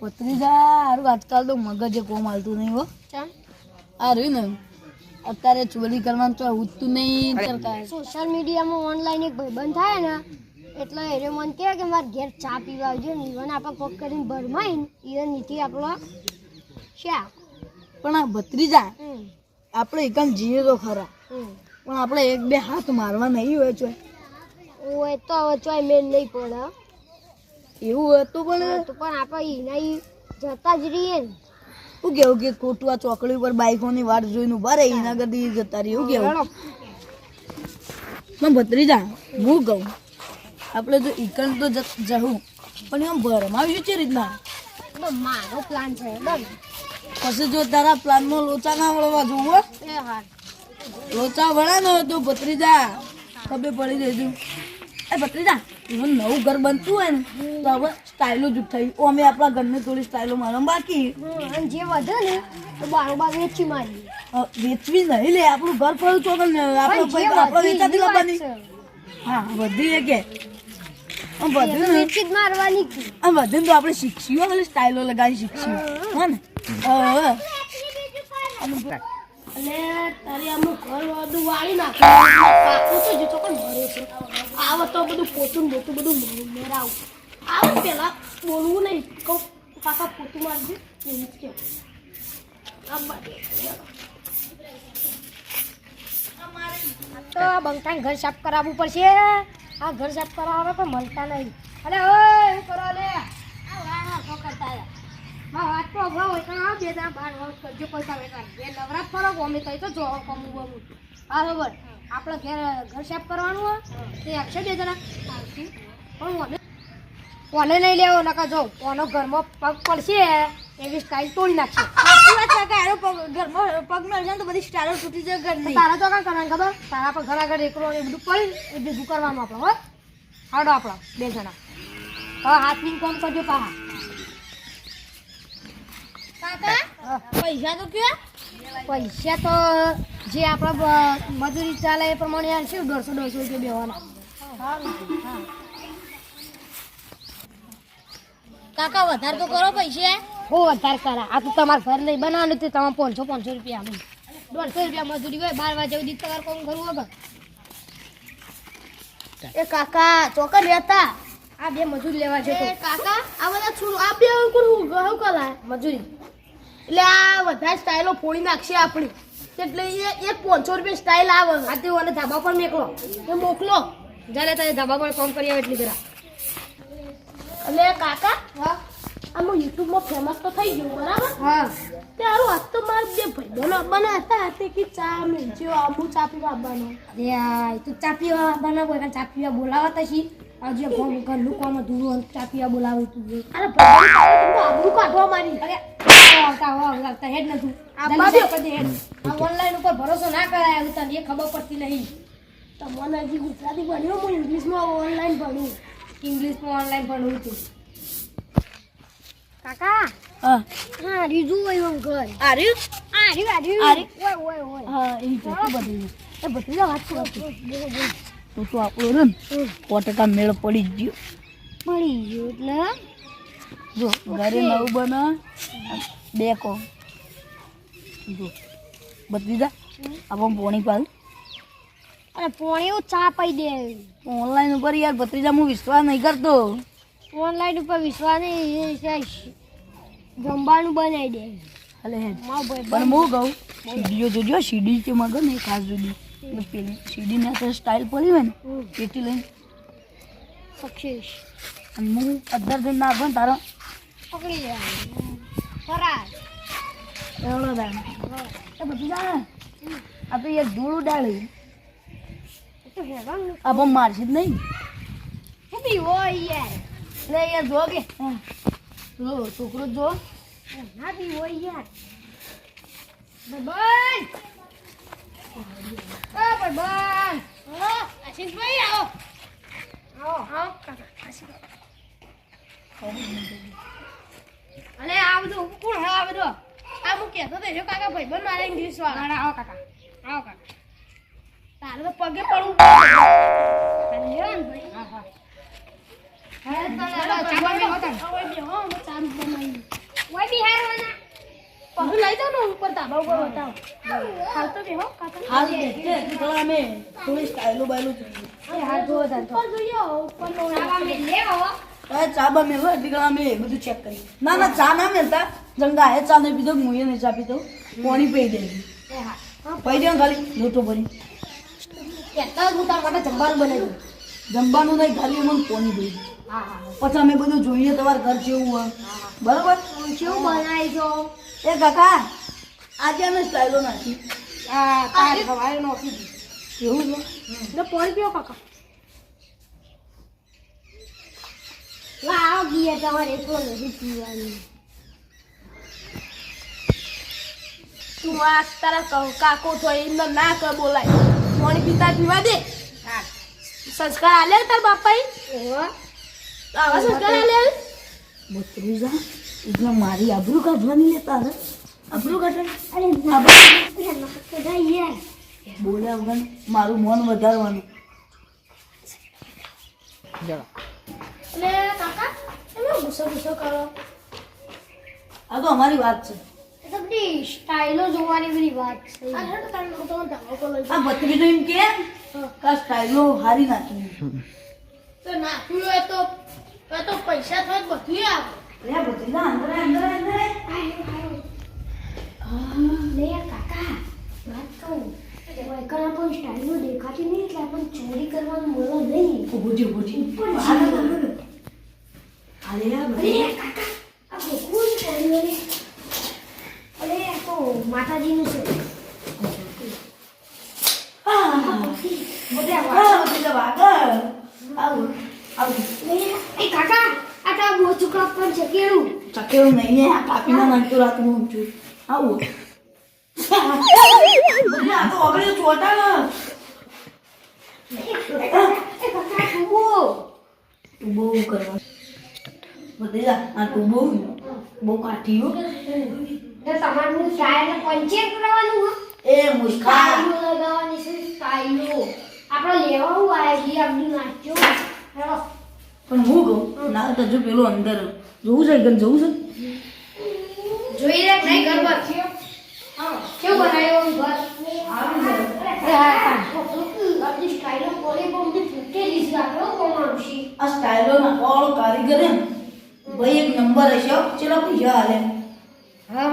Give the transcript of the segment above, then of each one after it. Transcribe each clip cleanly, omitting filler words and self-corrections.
ભત્રીજા હારું આજકાલ તો મગજે કોમ હાલતું નહીં હો. આ રહ્યું ને અત્યારે ચોરી કરવાનું તો ઉઠતું નહીં. સોશિયલ મીડિયામાં ઓનલાઈન એક ભાઈબંધ થાય ને એટલે એને મને કહે કે મારે ઘેર ચા પીવા આવજો ને ઈવન આપણે કોક કરીને ભરમાઈને ઈવન નીતિ આપણો શા પણ આ ભત્રીજા આપણે એકમ જીએ તો ખરા પણ આપણે એક બે હાથ મારવા નહીં હોય છે. ઓય તો હવે ચોય મેન નહીં પડે એવું હતું પણ આપણે એના જતા જ રહીએ ને. શું કેવું કે ખોટું આ ચોકડી ઉપર બાઈકોની વાટ જોઈને ઉભા રહે એના કરતી જતા રહી. એવું કેવું ભત્રીજા હું કહું આપણે તો ઈકણ તો જવું પણ એમ ભરમાવ્યું છે રીતના. મારો પ્લાન છે પછી જો તારા પ્લાનમાં લોચા ના વળવા જોવો લોચા વળે ને તો ભત્રીજા ખબર પડી જઈશું. એ ભત્રીજા even નવું ઘર બનતું હોય ને તો હવે સ્ટાઇલો જ થઈ અમે આપણા ઘરને થોડી સ્ટાઇલો મારવા બાકી અને જે વધે ને તો બારોબાર વેચી મારી વેચવી નહીં લે આપણું ઘર પડું છો આપણે વેચાતી લાવવાની. હા વધી કે વેચી જ મારવાની વધુ તો આપણે શીખશું એટલે સ્ટાઇલો લગાવી શીખશું હા ને. અને તારી અમુક ઘર બધું વાળી નાખું તો જતો પણ ભરે છે આવ તો બધું પોતું મોટું બધું મેરાવું આવ પેલા બોલવું નહીં કહું કાકા પોતું મારજે એવું જ કે તો બંકાને ઘર સાફ કરાવવું પડશે. આ ઘર સાફ કરાવવા પણ મળતા નહીં. અરે ઓય એવું કરો લે શું કરતા વાત તો અભાવ હોય પણ બે જણા બહાર કરજો પૈસા વેચાર બે નવરાત ફરો અમે તો જો કમું બમું બરાબર આપણે ઘર સાફ કરવાનું હોય તે આવશે બે જણા પણ કોને નહીં લેવો નકા જો કોનો ઘરમાં પગ પડશે એવી સ્ટાઇલ તોડી નાખશે. ઘરમાં પગ મળશે ને તો બધી સ્ટાઇલો તૂટી જાય ઘરની. તારા તો કાં કરવાનું ખબર તારા પર ઘર આગળ એકલો એ બધું પડી એ ભેગું કરવાનું આપણે હો હાડો આપણે બે જણા હવે હાથની કામ કરજો પાહા. પૈસા તો કે પૈસા તો જે આપણા મજૂરી ચાલે એ પ્રમાણે આવશે 150 રૂપિયા બેવાના. કાકા વધારે તો કરો પૈસા. હો વધારે કરા આ તો તમારે ઘર નહીં બનાવવાનું તે તમારે 500 રૂપિયા આપે 150 રૂપિયા મજૂરી હોય 12 વાગ્યા સુધી તમારે કામ કરવું વગર. એ કાકા ચોકર રહેતા આ બે મજૂરી લેવા છે. કાકા આ બધા છોડો આ બે ઘઉં કલા મજૂરી એટલે આ વધારે સ્ટાઇલો ફોડી નાખશે આપણી એટલે એક 500 રૂપિયા સ્ટાઇલ આવે આ તે ઓને ધાબા પર મોકલો જ્યારે તારે ધાબા પર કામ કરી આવે એટલી જરા. અને કાકા હા આમાં યુટ્યુબમાં ફેમસ તો થઈ ગયું બરાબર. હા તે હારું આજ તો મારા બે ભાઈબંધો બનાવતા તે કે ચા મેંચ્યો આબુ ચા પીવા આવવાનો. અરે તું ચા પીવા બનાવો કારણ ચા પીવા બોલાવતા છી આજે ઘરનું કામ હતું ચા પીવા બોલાવું તું. અરે ભાઈ આબુ કાઢવા મારી અરે આવતા હેડ નતું ઓનલાઈન ઉપર ભરોસો ના કરાય તને ખબર પડતી નહીં. તમને હજી ગુજરાતી ભણ્યો હું ઇંગ્લિશમાં ઓનલાઈન ભણ્યું ઇંગ્લિશમાં ઓનલાઈન ભણવું હતું. કાકા હા રીજુ હોય અંકલ આર્યું ઓય હા એ જોતું બધું એ બધી વાત કરતી તો આપણો ને પોટકા મેળ પડી જ ગયો એટલે જો ઘરે નવું બના દેખો જો બધી જા આપણ પોણી પાલ અરે પોણી ચા પાઈ દે ઓનલાઈન ઉપર યાર ભત્રીજા હું વિશ્વાસ નહીં કરતો. ઓનલાઈન ઉપર વિશ્વાસ નહીં જમવાનું બનાવી દે અલે હે પણ હું કહું સીડીઓ જોજો સીડી છે મગર ને ખાસ જોડી પેલી સીડી ને તો સ્ટાઇલ પડી હોય ને એટલી લઈને સક્સેસ અને હું 18 દિન ના પણ તારો પકડી જાય ફરાર એવડો દામ એ બધી જા આ તો યાર ધૂળ ઉડાડી આપણ મારશે જ નહીં હોય યાર લે યાર જો કે જો છોકરો જો ના બી હોય યાર ભાઈ આશીષભાઈ આવો અને આ બધું કોણ હે આ બધું આ હું કહેતો તો કાકા ભાઈ બન મારા ઇંગ્લિશ વાળા આવો કાકા તારે તો પગે પડવું ભાઈ હા હા ને ઉપર ધાબા ઉપર બતાવો હાલ તો બેહો કાકા હાલ દેખતે એટલે અમે થોડી સ્ટાઈલો બાઈલો જોઈએ હાલ જો ઉપર જોઈએ ઉપર નો આવા મે લેવો ચાબા મેલો એટલે અમે બધું ચેક કરી ના ના ચા ના મેલતા જંગા હે ચા ને પીધો મુએ ને ચા પીધો પાણી પી દે પી દે ખાલી લોટો ભરી કેતા હું તાર માટે જમવાનું બનાવી જમવાનું નહીં ખાલી મને પાણી દે હા હા પછી અમે બધું જોઈએ તમારું ઘર કેવું હોય બરોબર કેવું બનાવી છો એ કાકા આજે અમે સ્ટાઈલો નાખી આ તાર ખવાય નો ઓફી એવું છે ને પાણી પીઓ કાકા લાવ ગીએ તમારે એટલો નથી પીવાની તું આ તારા કાકો છો એમને ના કર બોલાય પાણી પીતા પીવા દે હા સંસ્કાર આલે તાર બાપાઈ આવા સંસ્કાર આલે બત્રીજા એટલે મારી આબરૂ કાઢવાની લેતા હતા આબરૂ કાઢવાની બોલ્યા વગર મારું મન વધારવાનું એટલે કાકા તમે ગુસ્સો કરો આ તો અમારી વાત છે એ તો બધી સ્ટાઈલો જોવાની બધી વાત છે આ હેડ તાર નો તો ધાવો લઈ આ બત્રીજો એમ કે કા સ્ટાઈલો હારી નાખી તો નાખ્યું એ તો પૈસા થાય બધું આવે લે બત્રીજા અંદર અંદર અંદર લે કાકા વાત કહું વૈકલ્પ પણ સ્ટાઈલો દેખાતી નહીં એટલે આપણે ચોરી કરવાનું બોલો નહીં ઉભોજી અરે કાકા આ ભૂખું પડ્યું રે અરે આ તો માતાજીનું છે એ કાકા આ તો બોચું કાપ પણ છે કેળું ચકેલું નહીં ને આ કાપીના નાખતો રાતનું ઊંચું આવું આ તો અગડે ચોટા ને એ કાકા તું તું બહુ કરવા બધે આ તું બહુ કાઠી હો તો તમારું સ્ટાઈલ પંચેર કરવાનું હો એ મુસ્કા સ્ટાઈલો લગાવવાની છે સ્ટાઈલો આપણે લેવાનું આવે છે આપણી નાચ્યો હેલો પણ હું કહું ના તો જો પેલું અંદર જોવું છે કે જવું છે જોઈ રે નહીં ઘર પર કેવું બનાવ્યું ઘર આપણી સ્ટાઈલો કોલી બોમ્બી ફૂટેલી છે આપણે કોમાવશી આ સ્ટાઈલો ના કોળ કારીગર એમ ભાઈ એક નંબર હશે ચલો પૈસા હાલે હા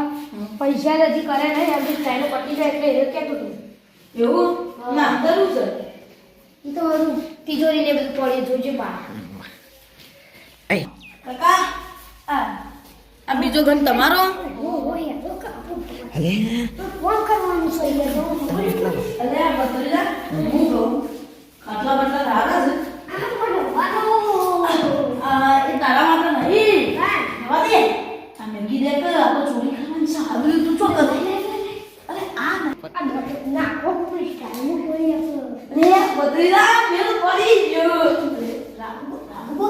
પૈસા નથી કરે નહીં આપણી સ્ટાઈલો પટી જાય એટલે એ કેતું હતું એવું ના અંદર શું છે એ તો બધું તિજોરી ને બધું પડી જોજે બહાર કાકા આ બીજો ઘર તમારો ફોન કરવાનું છે અરે આ બતરીજા હું કહું ખાટલા બટલા ધારા છે એ તારા માટે નહીં જવા દે આ મેગી દે કર આપણે ચોરી કરવાની છે હાબરી તું ચો કર અરે આ નાખો સ્ટાઈલ કોઈ અરે બતરીજા મેલ પડી ગયો રાખો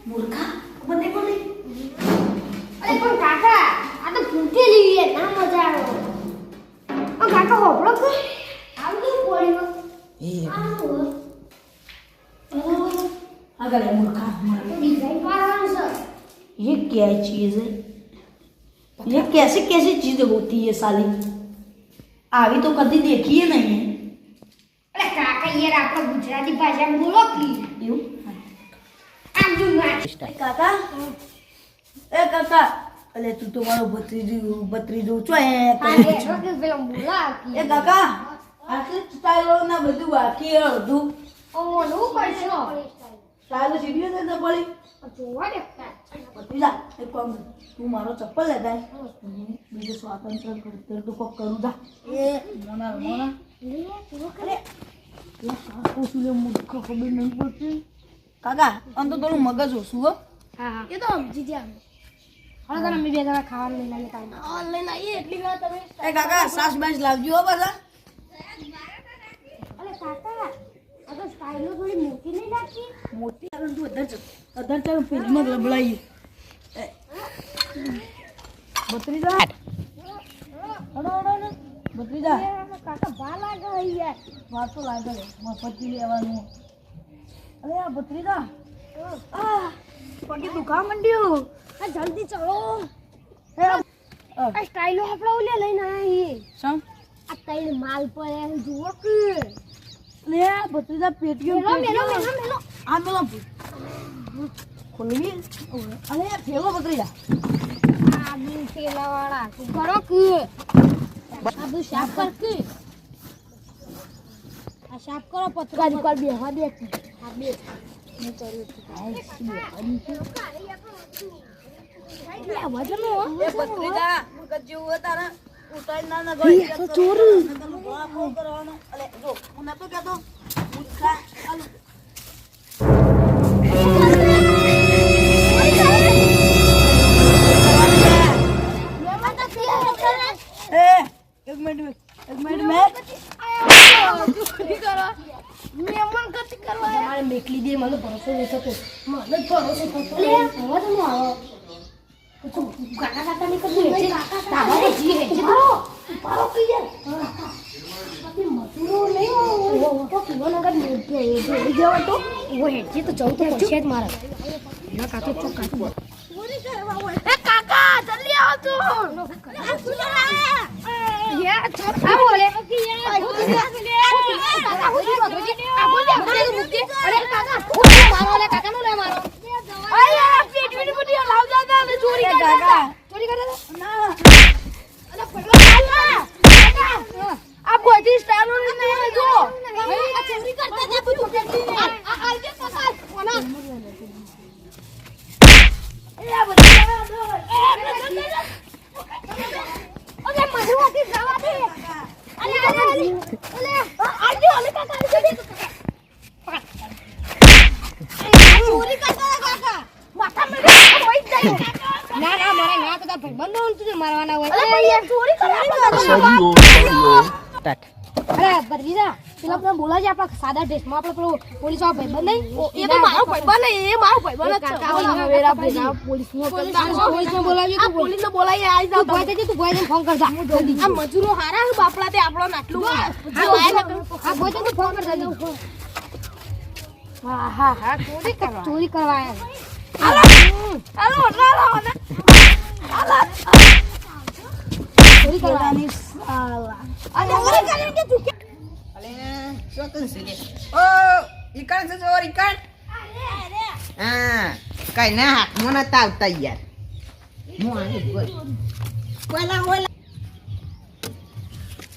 મૂર્ખા મને પડી અરે પણ કાકા આ તો ફૂટેલી છે ના મજા આવે પણ કાકા હોપડો કે આવડું પડ્યું अगर मूर्खा डिजाइन पारવાનું છે ये क्या चीज है ये कैसे कैसे चीज होती है साली आवी तो कभी देखी है नहीं અરે કાકા યાર આપણે ગુજરાતી ભાષામાં બોલો કી એવું આમ જો વાત કાકા એ કાકા અલે તું તો મારો ભત્રીજો છો એ કે પેલો બોલા કી એ કાકા આટલી સ્ટાઈલો ના બધું બાકી અડધું ઓ નું કરશો સ્ટાઈલો સીડીઓ દે પડી જોવા દે ભત્રીજા એક કામ કર. તું મારો ચપ્પલ લેતા બીજું સ્વાતંત્ર્ય કરતે તો કોક કરું જા એ મોના લે તું અરે યા સાકો સુલે મૂર્ખ ખબર નહીં પડતી કાકા આમ તો થોડું મગજ ઓછું હો હા હા એ તો સમજી ગયા હવે તને અમે બે જણા ખાવાનું લઈને આવીએ કાંઈ ઓનલાઈન આવીએ એટલી વાર તમે એ કાકા સાસ બાસ લાવજો હો બધા અરે કાકા આ તો સ્ટાઈલો થોડી મોટી નહીં લાગતી મોટી આગળ તું અધર ચાલ ફ્રીજમાં લબડાઈ ભત્રીજા અડો ભત્રીજા કાકા ભા લાગે હઈ યાર વાત તો લાગે મફતી લેવાનું અરે આ ભત્રીજા આ પગે દુખા માંડ્યું આ જલ્દી ચલો આ સ્ટાઈલો આપણો ઓલે લઈને આયા સમ આ તઈને માલ પડે જુઓ કે લે ભત્રીજા પેટીઓ મેલો આ મેલો ખોલવી અરે ફેરો ભત્રીજા આ બી પેલાવાળા તું કરો કે આ બધું સાફ કર કે આ સાફ કરો પતરા કર બે હા બે આ બે મેં કર્યું એ ભત્રીજા મગજ જેવું તારા ઉતાર ના ગઈ તો ચોર કરવાનો અલે જો હું નતો કહેતો ઉઠા આલુ એક મિનિટ મારે મેકલી દે મને ભરોસો નહીં થતો મને જ ભરોસો થતો લે હવે તમે આવો તો ગાટા ગાટા નહીં કરતું હેજે તાવા જી હેજે પારો કી જાય બાકી મજૂરો નહીં તો પીવાનો નગર ભેળી ગયો તો ઓ હેજે તો જવું તો પડશે જ મારે ના કાતો ચોક કાતો એ કાકા જલ્દી આવો તું યા ચોક આવો લે મારવાના હોય અરે બરવીરા પેલા આપણે બોલાજે આપણા સાદા ડ્રેસમાં આપણે પેલો પોલીસ વાળો ભાઈબંધ નહીં એ તો મારો ભાઈબંધ નહીં એ મારો ભાઈબંધ જ છે વેરા ભાઈ પોલીસનો બોલાવી તો પોલીસને બોલાવી આવી જાવ ભાઈ દેજે તું ભાઈને ફોન કર જા આ મજૂરો હારા છે બાપલા તે આપણો નાટલું આ ભાઈ તો ફોન કર જલ્દી હા ચોરી કરવા આયા ચોરી કરવાની સાલા ચોરી કરીને કે તું અલે શું કરું છે ઓ ઈકણ છે ચોર ઈકણ હા કઈ ના હાથમાં નતા આવતા યાર હું આની બોલ ઓલા ઓલા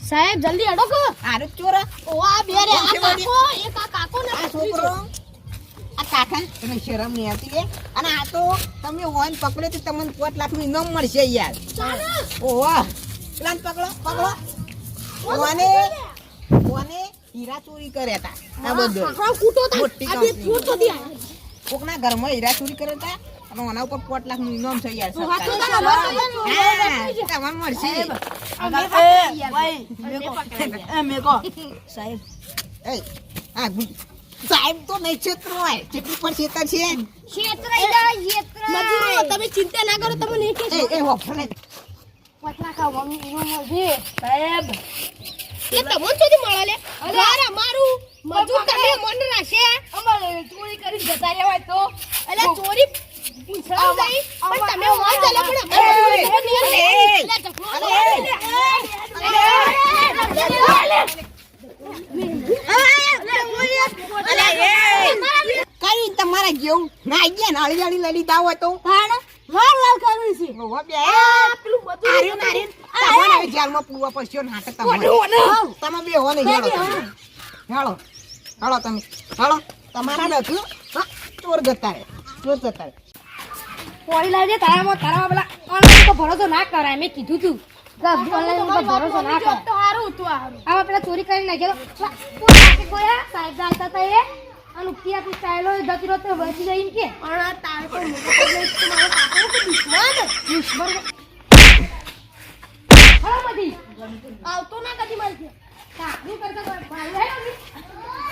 સાહેબ જલ્દી અડો કો આરે ચોર ઓ આ બે રે આ કાકો એક આ કાકો ને આ છોકરો આ કાકા તમે શરમ નહીં આવતી એ અને આ તો તમે ઓન પકડે તો તમને 5 લાખ નું ઇનામ મળશે યાર ઓહો પ્લાન પકડો ઓને હીરા ચોરી કર્યા હતા આ બધું આ કૂટો તા મોટી આ બે કંપની. ફૂટ તો દે કોકના ઘરમાં હીરા ચોરી કર્યા હતા અને ઓના ઉપર 5 લાખ નું ઇનામ છે યાર તો હાથો સરકાર. તા હા, તમને મળશે મેકો સાહેબ એ આ સાહેબ તો નહીં છેતરો હોય ચેટલી પર છેતર છે ક્ષેત્રઈ જા ક્ષેત્ર મજૂરો તમે ચિંતા ના કરો તમે નહીં કે એ વફરે પતલા કા મમ્મી મળે સાહેબ એ તમને સુધી મળે લે અરે મારું મજૂર તમે મન રાશે અમારે ચોરી કરી જતા રહેવાય તો એટલે ચોરી પૂછવા ગઈ પણ તમે વાં ચાલે પણ કઈ તમારા જેવું ના ગયા નાળી નાળી લઈ લીધા હોય તો લાલ લાલ કરવી છે ઓહો બે પેલું આર્યું નારીન તમારે જેલમાં પૂરવા પડશે ને હાટે તમારે તમે બે હો ને હેળો તમે હેળો તમારા ડખ્યું હા ચોર જતા રે પોળી લાવજે તારામાં પેલા ઓનલાઈન તો ભરોસો ના કરાય મેં કીધું તું ઓનલાઈન તો ભરોસો ના કરાય તો હારું તું હારું આવા પેલા ચોરી કરી નાખ્યો ગોયા સાહેબ જાણતા હતા એ અને ઉપથી આપી સ્ટાઈલો જતી રહો તો વચી જઈને કે અને તાર તો મારો કાકો તો દુશ્મન હા મધી આવતો ના કદી મારથી કાકનું કરતા ભાઈ